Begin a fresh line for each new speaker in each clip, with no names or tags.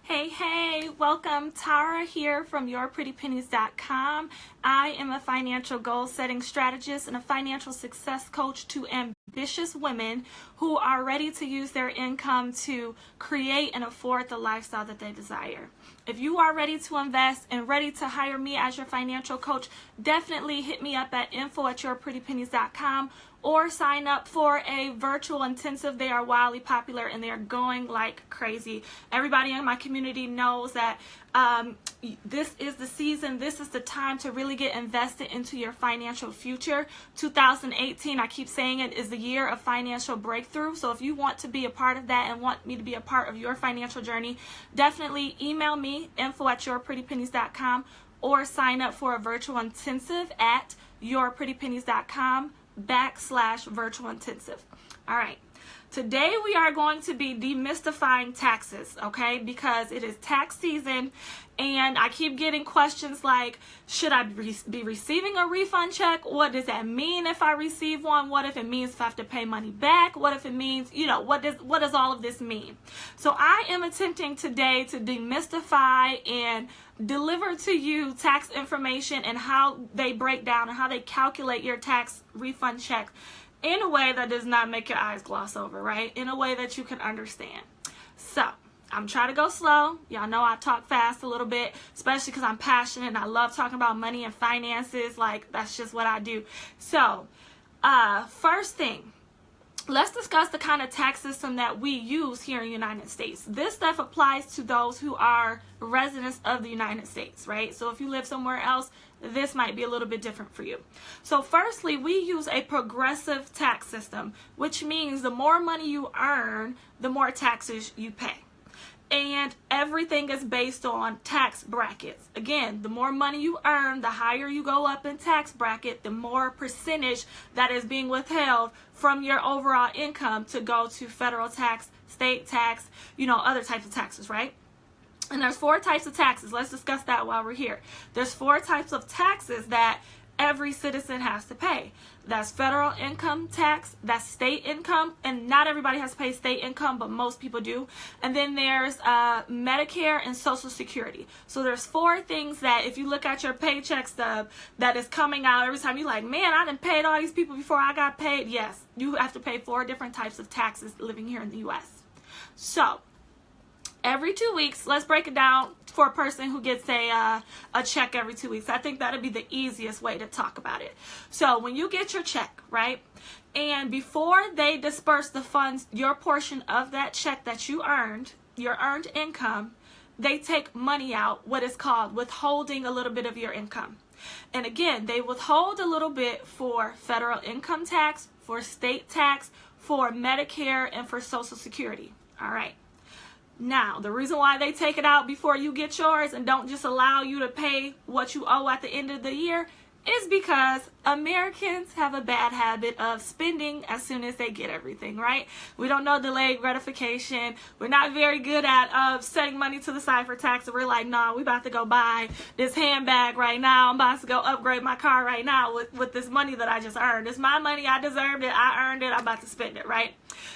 Hey, welcome. Tara here from yourprettypennies.com. I am a financial goal setting strategist and a financial success coach to ambitious women who are ready to use their income to create and afford the lifestyle that they desire. If you are ready to invest and ready to hire me as your financial coach, definitely hit me up at info@yourprettypennies.com or sign up for a virtual intensive. They are wildly popular and they're going like crazy. Everybody in my community knows that this is the season, this is the time to really get invested into your financial future. 2018, I keep saying it, is the year of financial breakthrough. So if you want to be a part of that and want me to be a part of your financial journey, definitely email me, info@yourprettypennies.com, or sign up for a virtual intensive at yourprettypennies.com/virtual intensive. All right. Today we are going to be demystifying taxes, okay? Because it is tax season and I keep getting questions like, should I be receiving a refund check? What does that mean if I receive one? What if it means if I have to pay money back? What if it means, what does all of this mean? So I am attempting today to demystify and deliver to you tax information and how they break down and how they calculate your tax refund check in a way that does not make your eyes gloss over, right? In a way that you can understand. So I'm trying to go slow. Y'all know I talk fast a little bit, especially because I'm passionate and I love talking about money and finances. Like, that's just what I do. So first thing, let's discuss the kind of tax system that we use here in the United States. This stuff applies to those who are residents of the United States, right? So if you live somewhere else, this might be a little bit different for you. So firstly, we use a progressive tax system, which means the more money you earn, the more taxes you pay. And everything is based on tax brackets. Again, the more money you earn, the higher you go up in tax bracket, the more percentage that is being withheld from your overall income to go to federal tax, state tax, other types of taxes, right? And there's 4 types of taxes. Let's discuss that while we're here. There's 4 types of taxes that every citizen has to pay. That's federal income tax, that's state income, and not everybody has to pay state income, but most people do. And then there's Medicare and Social Security. So there's 4 things that if you look at your paycheck stub that is coming out every time, you're like, man, I done paid all these people before I got paid. Yes, you have to pay 4 different types of taxes living here in the U.S. So every 2 weeks, let's break it down for a person who gets a check every 2 weeks. I think that'd be the easiest way to talk about it. So when you get your check, right, and before they disperse the funds, your portion of that check that you earned, your earned income, they take money out, what is called withholding a little bit of your income. And again, they withhold a little bit for federal income tax, for state tax, for Medicare, and for Social Security. All right. Now, the reason why they take it out before you get yours and don't just allow you to pay what you owe at the end of the year is because Americans have a bad habit of spending as soon as they get everything, right? We don't know delayed gratification. We're not very good at setting money to the side for tax. And we're like, no, we about to go buy this handbag right now. I'm about to go upgrade my car right now with this money that I just earned. It's my money. I deserved it. I earned it. I'm about to spend it, right?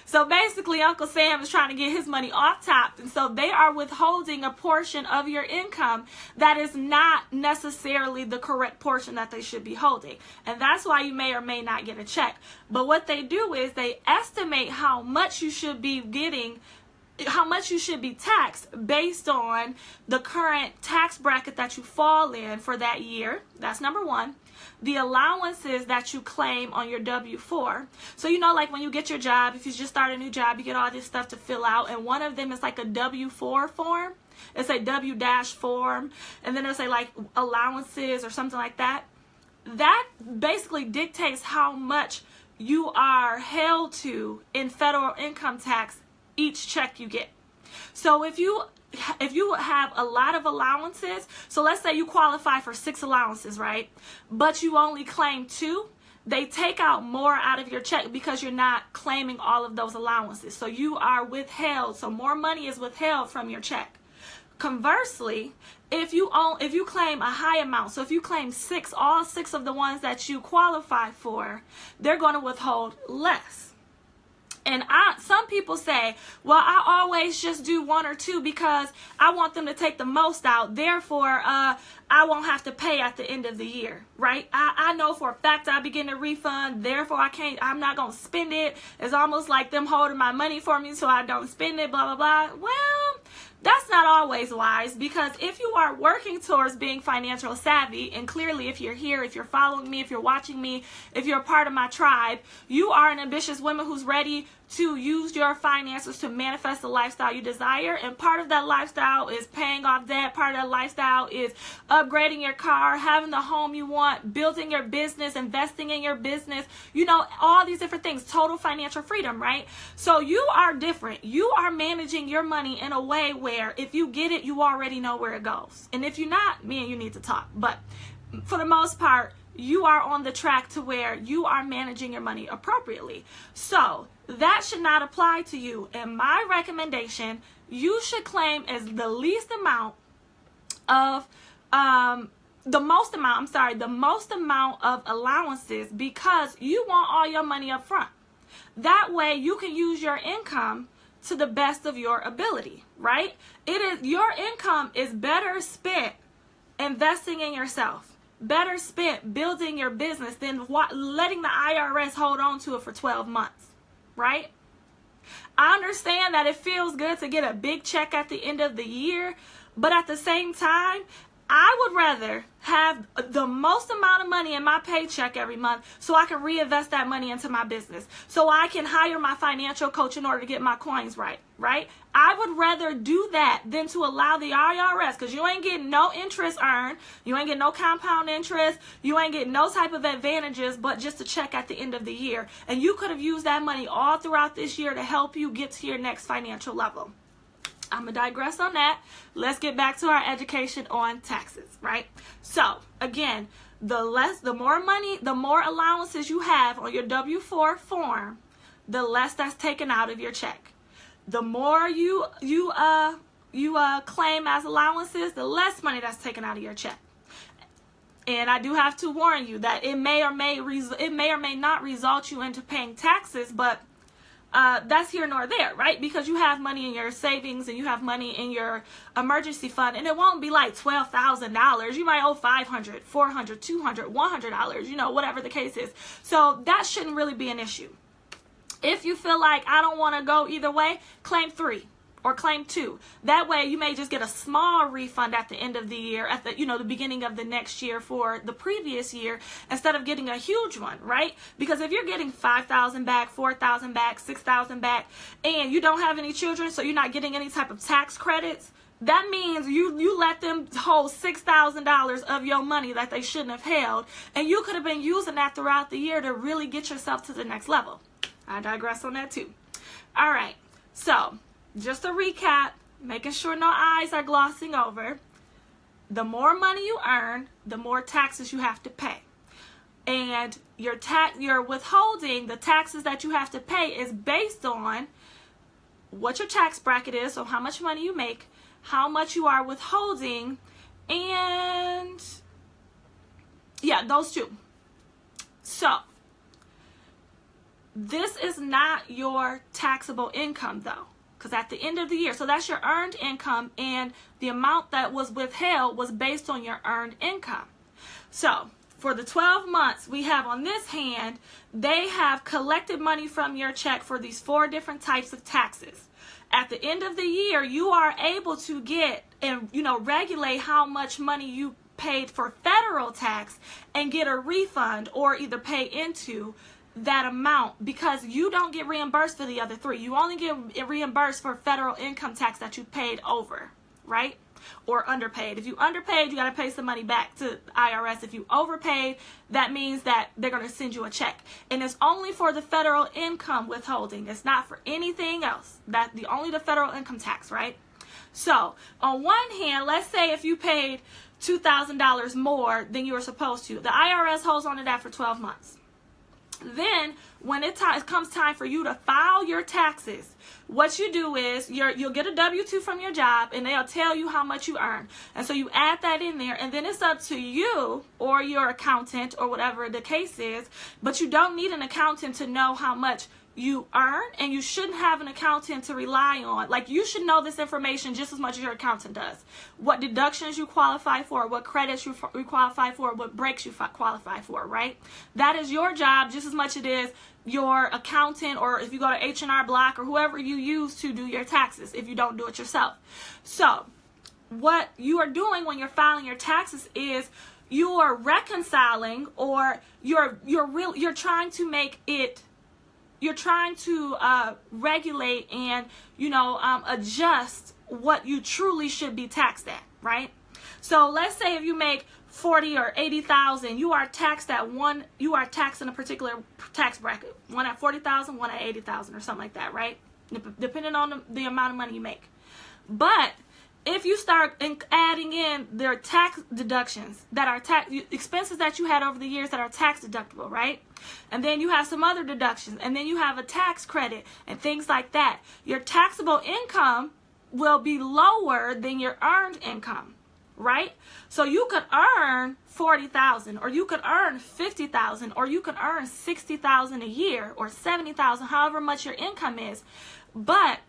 So basically, Uncle Sam is trying to get his money off top. And so they are withholding a portion of your income that is not necessarily the correct portion that they should be holding. And that's why you may or may not get a check. But what they do is they estimate how much you should be getting, how much you should be taxed based on the current tax bracket that you fall in for that year. That's number 1. The allowances that you claim on your W-4. So like when you get your job, if you just start a new job, you get all this stuff to fill out, and one of them is like a W-4 form. It's a W- form, and then it'll say like allowances or something like that. That basically dictates how much you are held to in federal income tax each check you get. So if you have a lot of allowances, so let's say you qualify for 6 allowances, right? But you only claim 2, they take out more out of your check because you're not claiming all of those allowances. So you are withheld. So more money is withheld from your check. Conversely, if you claim a high amount, so if you claim 6, all 6 of the ones that you qualify for, they're going to withhold less. And some people say, well, I always just do one or two because I want them to take the most out. Therefore, I won't have to pay at the end of the year, right? I know for a fact I'll be getting a refund. Therefore, I'm not going to spend it. It's almost like them holding my money for me so I don't spend it, blah, blah, blah. Well, that's not always wise, because if you are working towards being financial savvy, and clearly if you're here, if you're following me, if you're watching me, if you're a part of my tribe, you are an ambitious woman who's ready to use your finances to manifest the lifestyle you desire. And part of that lifestyle is paying off debt. Part of that lifestyle is upgrading your car, having the home you want, building your business, investing in your business, all these different things, total financial freedom, right? So you are different. You are managing your money in a way where if you get it, you already know where it goes. And if you're not, me and you need to talk. But for the most part, you are on the track to where you are managing your money appropriately. So that should not apply to you. And my recommendation, you should claim as the least amount of, the most amount of allowances, because you want all your money up front. That way you can use your income to the best of your ability, right? Your income is better spent investing in yourself. Better spent building your business than letting the IRS hold on to it for 12 months, right? I understand that it feels good to get a big check at the end of the year, but at the same time, I would rather have the most amount of money in my paycheck every month so I can reinvest that money into my business, so I can hire my financial coach in order to get my coins right? I would rather do that than to allow the IRS, because you ain't getting no interest earned, you ain't getting no compound interest, you ain't getting no type of advantages, but just a check at the end of the year. And you could have used that money all throughout this year to help you get to your next financial level. I'm going to digress on that. Let's get back to our education on taxes, right? So, again, the more money, the more allowances you have on your W-4 form, the less that's taken out of your check. The more you claim as allowances, the less money that's taken out of your check. And I do have to warn you that it may or may not result you into paying taxes, but that's here nor there, right? Because you have money in your savings and you have money in your emergency fund, and it won't be like $12,000. You might owe $500, $400, $200, $100, whatever the case is. So that shouldn't really be an issue. If you feel like I don't want to go either way, claim 3 or claim 2. That way you may just get a small refund at the end of the year, at the beginning of the next year for the previous year, instead of getting a huge one, right? Because if you're getting $5,000 back, $4,000 back, $6,000 back, and you don't have any children, so you're not getting any type of tax credits, that means you let them hold $6,000 of your money that they shouldn't have held, and you could have been using that throughout the year to really get yourself to the next level. I digress on that too. All right, so just to recap, making sure no I's are glossing over. The more money you earn, the more taxes you have to pay. And your withholding, the taxes that you have to pay, is based on what your tax bracket is, so how much money you make, how much you are withholding, and yeah, those two. So this is not your taxable income though, because at the end of the year, so that's your earned income, and the amount that was withheld was based on your earned income. So for the 12 months we have on this hand, they have collected money from your check for these 4 different types of taxes. At the end of the year, you are able to get and regulate how much money you paid for federal tax and get a refund, or either pay into that amount, because you don't get reimbursed for the other 3. You only get reimbursed for federal income tax that you paid over, right? Or underpaid. If you underpaid, you got to pay some money back to IRS. If you overpaid, that means that they're going to send you a check. And it's only for the federal income withholding. It's not for anything else. Only the federal income tax, right? So on one hand, let's say if you paid $2,000 more than you were supposed to, the IRS holds on to that for 12 months. Then when it comes time for you to file your taxes, what you do is you'll get a W-2 from your job, and they'll tell you how much you earn. And so you add that in there, and then it's up to you or your accountant or whatever the case is, but you don't need an accountant to know how much you earn, and you shouldn't have an accountant to rely on. Like, you should know this information just as much as your accountant does. What deductions you qualify for, what credits you qualify for, what breaks you qualify for, right? That is your job just as much as it is your accountant, or if you go to H&R Block or whoever you use to do your taxes if you don't do it yourself. So what you are doing when you're filing your taxes is you are reconciling, or you're trying to make it, you're trying to regulate and, adjust what you truly should be taxed at, right? So let's say if you make 40 or 80,000, you are taxed at one, you are taxed in a particular tax bracket, one at 40,000, one at 80,000 or something like that, right? Depending on the amount of money you make. But if you start adding in their tax deductions that are expenses that you had over the years that are tax deductible, right? And then you have some other deductions, and then you have a tax credit and things like that. Your taxable income will be lower than your earned income, right? So you could earn 40,000, or you could earn 50,000, or you could earn 60,000 a year, or 70,000, however much your income is. But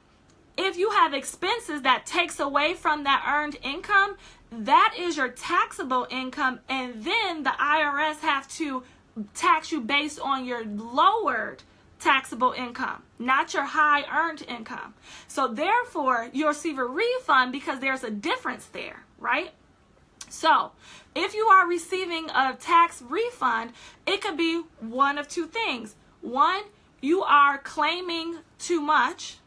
if you have expenses that takes away from that earned income, that is your taxable income, and then the IRS have to tax you based on your lowered taxable income, not your high earned income. So therefore, you'll receive a refund because there's a difference there, right? So if you are receiving a tax refund, it could be one of two things. One, you are claiming too much,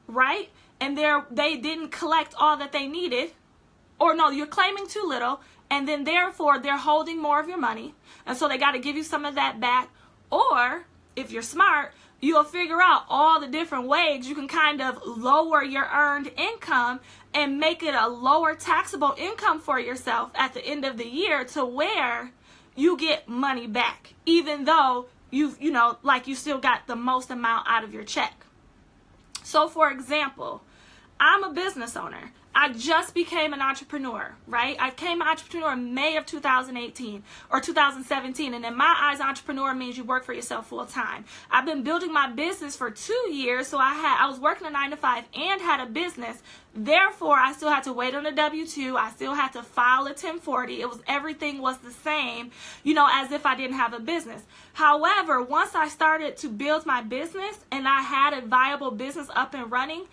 right? And they didn't collect all that they needed. Or no, you're claiming too little, and then therefore they're holding more of your money, and so they got to give you some of that back. Or if you're smart, you'll figure out all the different ways you can kind of lower your earned income and make it a lower taxable income for yourself at the end of the year, to where you get money back, even though you still got the most amount out of your check. So for example, I'm a business owner. I just became an entrepreneur, right? I became an entrepreneur in May of 2018 or 2017. And in my eyes, entrepreneur means you work for yourself full time. I've been building my business for 2 years. So I was working a 9-to-5 and had a business. Therefore, I still had to wait on a W-2. I still had to file a 1040. Everything was the same, as if I didn't have a business. However, once I started to build my business and I had a viable business up and running,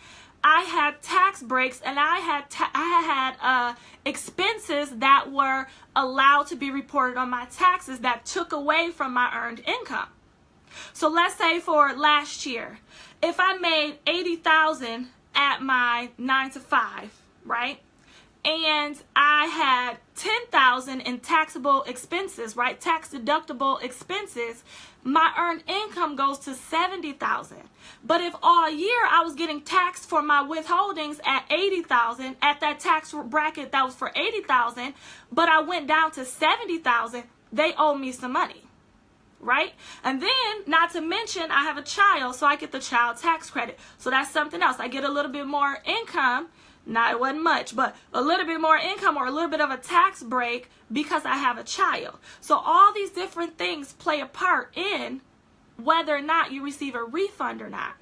I had tax breaks, and I had expenses that were allowed to be reported on my taxes that took away from my earned income. So let's say for last year, if I made 80,000 at my 9-to-5, right? And I had 10,000 in taxable expenses, right? Tax deductible expenses. My earned income goes to 70,000. But if all year I was getting taxed for my withholdings at 80,000 at that tax bracket that was for 80,000, but I went down to 70,000, they owe me some money, right? And then, not to mention, I have a child, so I get the child tax credit. So that's something else. I get a little bit more income. It wasn't much, but a little bit more income, or a little bit of a tax break because I have a child. So all these different things play a part in whether or not you receive a refund or not.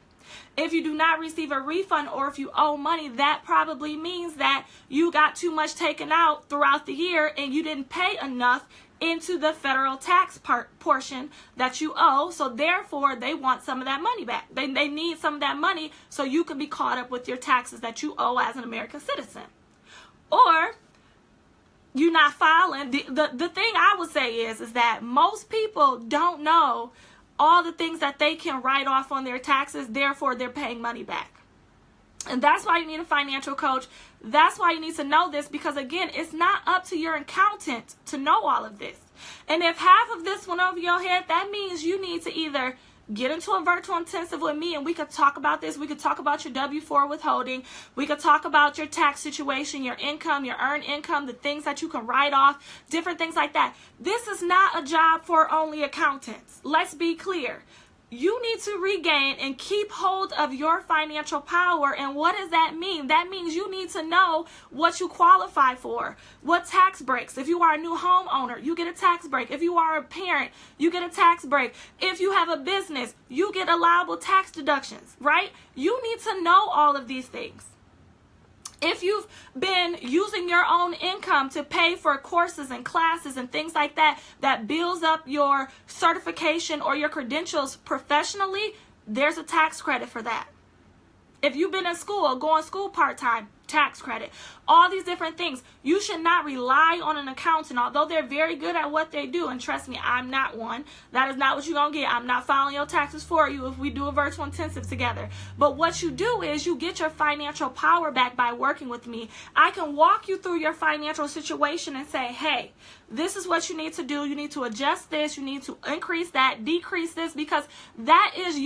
If you do not receive a refund, or if you owe money, that probably means that you got too much taken out throughout the year and you didn't pay enough into the federal tax portion that you owe. So therefore, they want some of that money back. They need some of that money so you can be caught up with your taxes that you owe as an American citizen. Or you're not filing. The thing I would say is that most people don't know all the things that they can write off on their taxes. Therefore, they're paying money back. And that's why you need a financial coach. That's why you need to know this, because again, it's not up to your accountant to know all of this. And if half of this went over your head, that means you need to either get into a virtual intensive with me and we could talk about this. We could talk about your W-4 withholding. We could talk about your tax situation, your income, your earned income, the things that you can write off, different things like that. This is not a job for only accountants. Let's be clear. you need to regain and keep hold of your financial power. And what does that mean? That means you need to know what you qualify for, what tax breaks. If you are a new homeowner, you get a tax break. If you are a parent, you get a tax break. If you have a business, you get allowable tax deductions, right? You need to know all of these things. If you've been using your own income to pay for courses and classes and things like that, that builds up your certification or your credentials professionally, there's a tax credit for that. If you've been in school, going to school part-time, tax credit. All these different things. You should not rely on an accountant, although they're very good at what they do. And trust me, I'm not one. That is not what you're going to get. I'm not filing your taxes for you if we do a virtual intensive together. But what you do is you get your financial power back by working with me. I can walk you through your financial situation and say, hey, this is what you need to do. You need to adjust this. You need to increase that, decrease this, because that is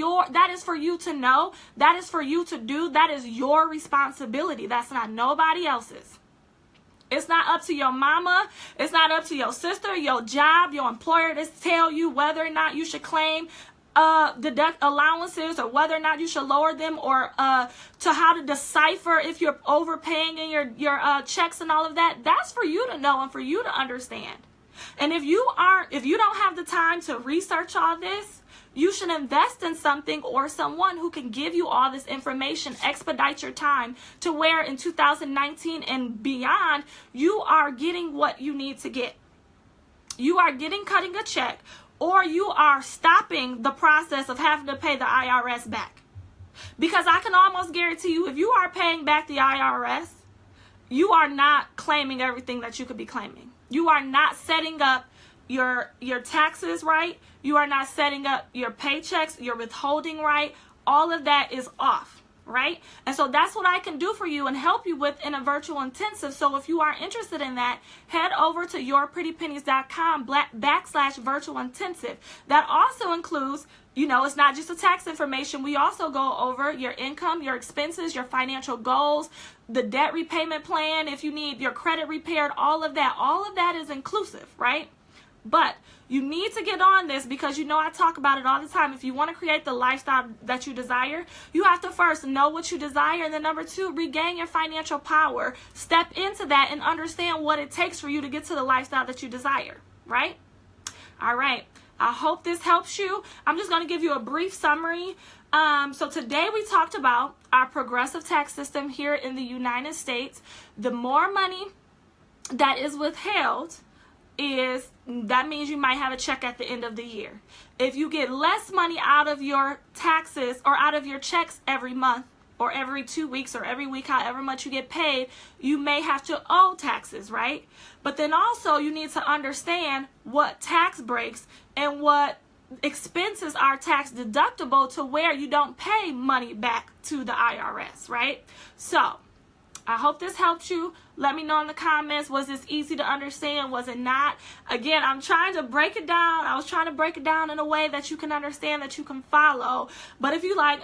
for you to know. That is for you to do. That is your responsibility. That's not nobody else's. It's not up to your mama. It's not up to your sister, your job, your employer to tell you whether or not you should claim deduct allowances or whether or not you should lower them, or to how to decipher if you're overpaying in your checks and all of that. That's for you to know and for you to understand. And if you don't have the time to research all this, you should invest in something or someone who can give you all this information, expedite your time to where in 2019 and beyond, you are getting what you need to get. You are cutting a check, or you are stopping the process of having to pay the IRS back. Because I can almost guarantee you, if you are paying back the IRS, you are not claiming everything that you could be claiming. You are not setting up your taxes right. You are not setting up your paychecks, your withholding right. All of that is off, right? And so that's what I can do for you and help you with in a virtual intensive. So if you are interested in that, head over to yourprettypennies.com/virtual intensive. That also includes, it's not just the tax information. We also go over your income, your expenses, your financial goals, the debt repayment plan, if you need your credit repaired, all of that is inclusive, right? But you need to get on this because I talk about it all the time. If you want to create the lifestyle that you desire, you have to first know what you desire. And then number 2, regain your financial power. Step into that and understand what it takes for you to get to the lifestyle that you desire, right? All right. I hope this helps you. I'm just going to give you a brief summary. So today we talked about our progressive tax system here in the United States. The more money that is withheld, that means you might have a check at the end of the year. If you get less money out of your taxes or out of your checks every month or every 2 weeks or every week, however much you get paid, you may have to owe taxes, right? But then also you need to understand what tax breaks and what expenses are tax deductible to where you don't pay money back to the IRS, right? So I hope this helped you. Let me know in the comments, was this easy to understand? Was it not? Again, I'm trying to break it down. I was trying to break it down in a way that you can understand, that you can follow. But if you like,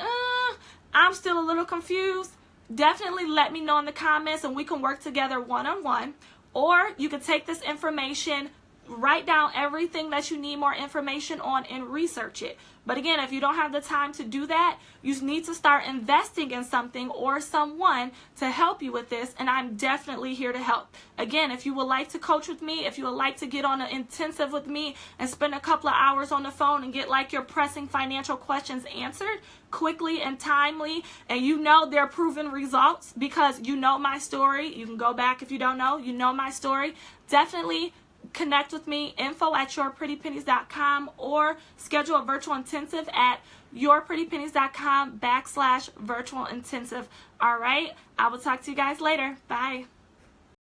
I'm still a little confused, definitely let me know in the comments and we can work together one-on-one. Or you can take this information, write down everything that you need more information on and research it. But again, if you don't have the time to do that, you need to start investing in something or someone to help you with this, and I'm definitely here to help. Again, if you would like to coach with me, if you would like to get on an intensive with me and spend a couple of hours on the phone and get your pressing financial questions answered quickly and timely, and they're proven results because my story. You can go back if you don't know. My story. Definitely connect with me, info@yourprettypennies.com, or schedule a virtual intensive at yourprettypennies.com/virtual intensive. All right. I will talk to you guys later. Bye.